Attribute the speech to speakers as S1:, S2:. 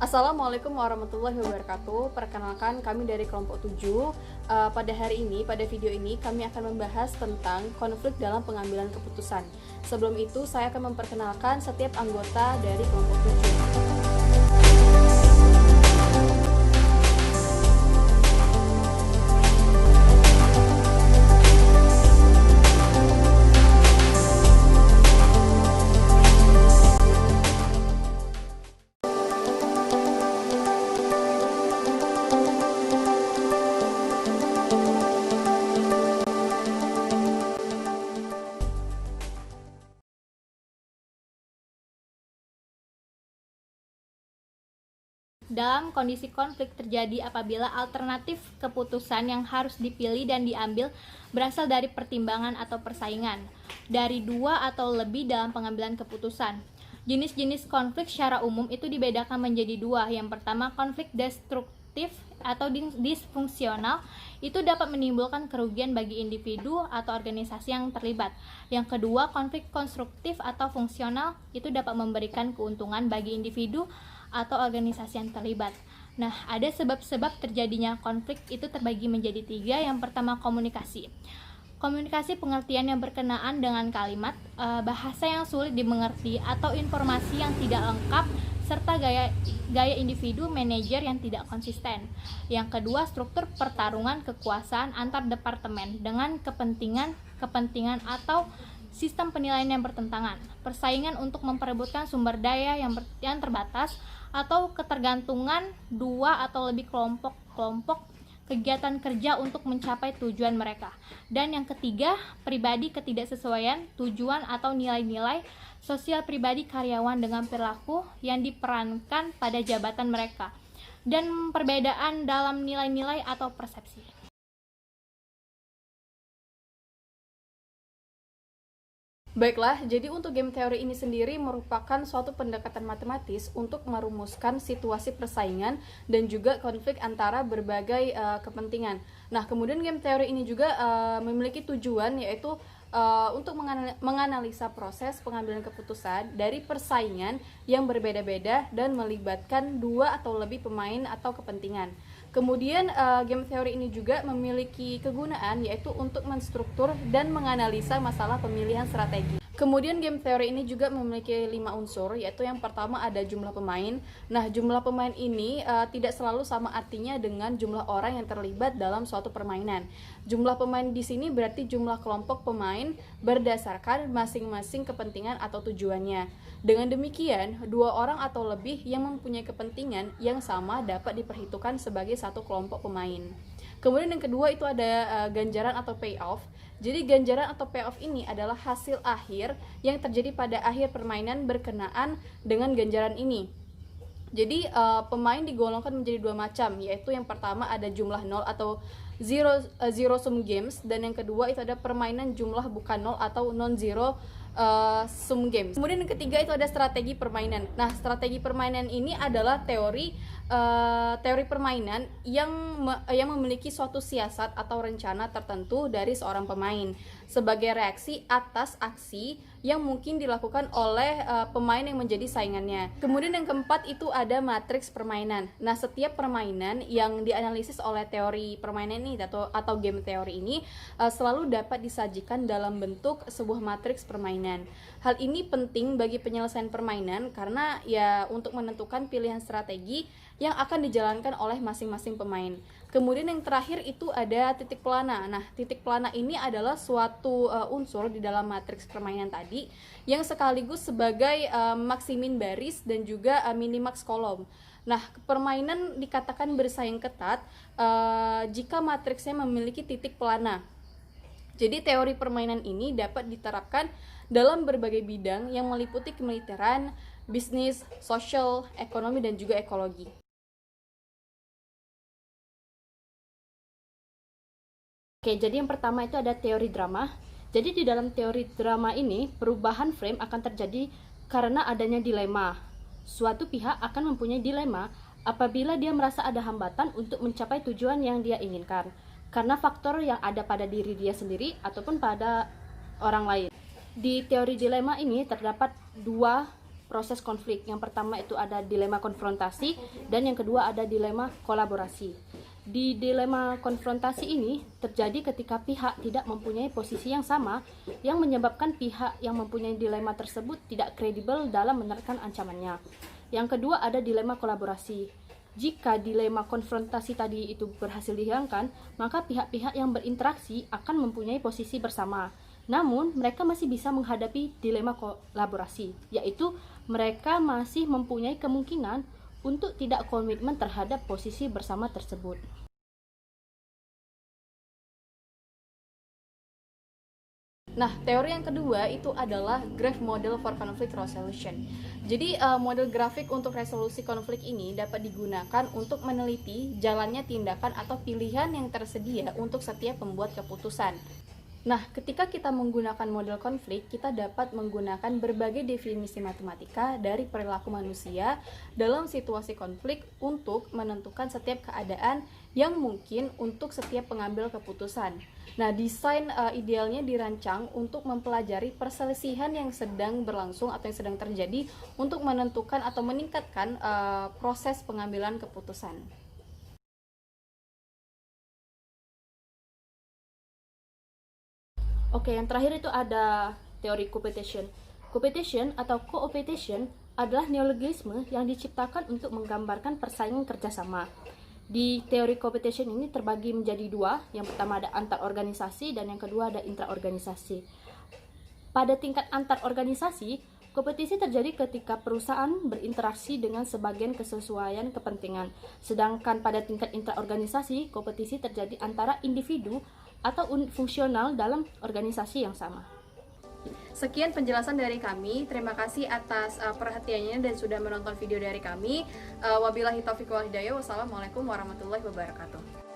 S1: Assalamualaikum warahmatullahi wabarakatuh. Perkenalkan, kami dari kelompok 7. Pada hari ini, pada video ini kami akan membahas tentang konflik dalam pengambilan keputusan. Sebelum itu, saya akan memperkenalkan setiap anggota dari kelompok 7.
S2: Dalam kondisi konflik terjadi apabila alternatif keputusan yang harus dipilih dan diambil berasal dari pertimbangan atau persaingan dari dua atau lebih dalam pengambilan keputusan. Jenis-jenis konflik secara umum itu dibedakan menjadi dua. Yang pertama, konflik destruktif atau disfungsional, itu dapat menimbulkan kerugian bagi individu atau organisasi yang terlibat. Yang kedua, konflik konstruktif atau fungsional, itu dapat memberikan keuntungan bagi individu atau organisasi yang terlibat. Nah, ada sebab-sebab terjadinya konflik itu terbagi menjadi tiga. Yang pertama, komunikasi. Komunikasi pengertian yang berkenaan dengan kalimat, bahasa yang sulit dimengerti atau informasi yang tidak lengkap, serta gaya individu manajer yang tidak konsisten. Yang kedua, struktur pertarungan kekuasaan antar departemen dengan kepentingan atau sistem penilaian yang bertentangan, persaingan untuk memperebutkan sumber daya yang terbatas, atau ketergantungan dua atau lebih kelompok kegiatan kerja untuk mencapai tujuan mereka. Dan yang ketiga, pribadi ketidaksesuaian tujuan atau nilai-nilai sosial pribadi karyawan dengan perilaku yang diperankan pada jabatan mereka, dan perbedaan dalam nilai-nilai atau persepsi.
S1: Baiklah, jadi untuk game teori ini sendiri merupakan suatu pendekatan matematis untuk merumuskan situasi persaingan dan juga konflik antara berbagai kepentingan. Nah, kemudian game teori ini juga memiliki tujuan, yaitu untuk menganalisa proses pengambilan keputusan dari persaingan yang berbeda-beda dan melibatkan dua atau lebih pemain atau kepentingan. Kemudian game teori ini juga memiliki kegunaan, yaitu untuk menstruktur dan menganalisa masalah pemilihan strategi. Kemudian game teori ini juga memiliki 5 unsur, yaitu yang pertama ada jumlah pemain. Nah, jumlah pemain ini tidak selalu sama artinya dengan jumlah orang yang terlibat dalam suatu permainan. Jumlah pemain di sini berarti jumlah kelompok pemain berdasarkan masing-masing kepentingan atau tujuannya. Dengan demikian, dua orang atau lebih yang mempunyai kepentingan yang sama dapat diperhitungkan sebagai satu kelompok pemain. Kemudian yang kedua itu ada ganjaran atau payoff. Jadi ganjaran atau payoff ini adalah hasil akhir yang terjadi pada akhir permainan berkenaan dengan ganjaran ini. Jadi pemain digolongkan menjadi dua macam, yaitu yang pertama ada jumlah nol atau zero sum games, dan yang kedua itu ada permainan jumlah bukan nol atau non zero sum games. Kemudian yang ketiga itu ada strategi permainan. Nah, strategi permainan ini adalah teori permainan yang memiliki suatu siasat atau rencana tertentu dari seorang pemain sebagai reaksi atas aksi yang mungkin dilakukan oleh pemain yang menjadi saingannya. Kemudian yang keempat itu ada matriks permainan. Nah, setiap permainan yang dianalisis oleh teori permainan ini atau game teori ini selalu dapat disajikan dalam bentuk sebuah matriks permainan. Hal ini penting bagi penyelesaian permainan karena ya untuk menentukan pilihan strategi yang akan dijalankan oleh masing-masing pemain. Kemudian yang terakhir itu ada titik pelana. Nah, titik pelana ini adalah suatu unsur di dalam matriks permainan tadi yang sekaligus sebagai maksimin baris dan juga minimaks kolom. Nah, permainan dikatakan bersaing ketat jika matriksnya memiliki titik pelana. Jadi teori permainan ini dapat diterapkan dalam berbagai bidang yang meliputi kemiliteran, bisnis, sosial, ekonomi, dan juga ekologi.
S3: Oke, jadi yang pertama itu ada teori drama. Jadi di dalam teori drama ini, perubahan frame akan terjadi karena adanya dilema. Suatu pihak akan mempunyai dilema apabila dia merasa ada hambatan untuk mencapai tujuan yang dia inginkan, karena faktor yang ada pada diri dia sendiri ataupun pada orang lain. Di teori dilema ini terdapat dua proses konflik. Yang pertama itu ada dilema konfrontasi, dan yang kedua ada dilema kolaborasi. Di dilema konfrontasi ini terjadi ketika pihak tidak mempunyai posisi yang sama, yang menyebabkan pihak yang mempunyai dilema tersebut tidak kredibel dalam menerapkan ancamannya. Yang kedua ada dilema kolaborasi. Jika dilema konfrontasi tadi itu berhasil dihilangkan, maka pihak-pihak yang berinteraksi akan mempunyai posisi bersama. Namun, mereka masih bisa menghadapi dilema kolaborasi, yaitu mereka masih mempunyai kemungkinan untuk tidak komitmen terhadap posisi bersama tersebut.
S1: Nah, teori yang kedua itu adalah Graph Model for Conflict Resolution. Jadi, model grafik untuk resolusi konflik ini dapat digunakan untuk meneliti jalannya tindakan atau pilihan yang tersedia untuk setiap pembuat keputusan. Nah, ketika kita menggunakan model konflik, kita dapat menggunakan berbagai definisi matematika dari perilaku manusia dalam situasi konflik untuk menentukan setiap keadaan yang mungkin untuk setiap pengambil keputusan. Nah, desain idealnya dirancang untuk mempelajari perselisihan yang sedang berlangsung atau yang sedang terjadi untuk menentukan atau meningkatkan proses pengambilan keputusan.
S3: Oke, yang terakhir itu ada teori competition. Competition atau co-opetition adalah neologisme yang diciptakan untuk menggambarkan persaingan kerjasama. Di teori competition ini terbagi menjadi dua, yang pertama ada antar organisasi dan yang kedua ada intraorganisasi. Pada tingkat antar organisasi, kompetisi terjadi ketika perusahaan berinteraksi dengan sebagian kesesuaian kepentingan. Sedangkan pada tingkat intraorganisasi, kompetisi terjadi antara individu atau unit fungsional dalam organisasi yang sama.
S1: Sekian penjelasan dari kami. Terima kasih atas perhatiannya dan sudah menonton video dari kami. Wabillahi taufiq wal hidayah. Wassalamualaikum warahmatullahi wabarakatuh.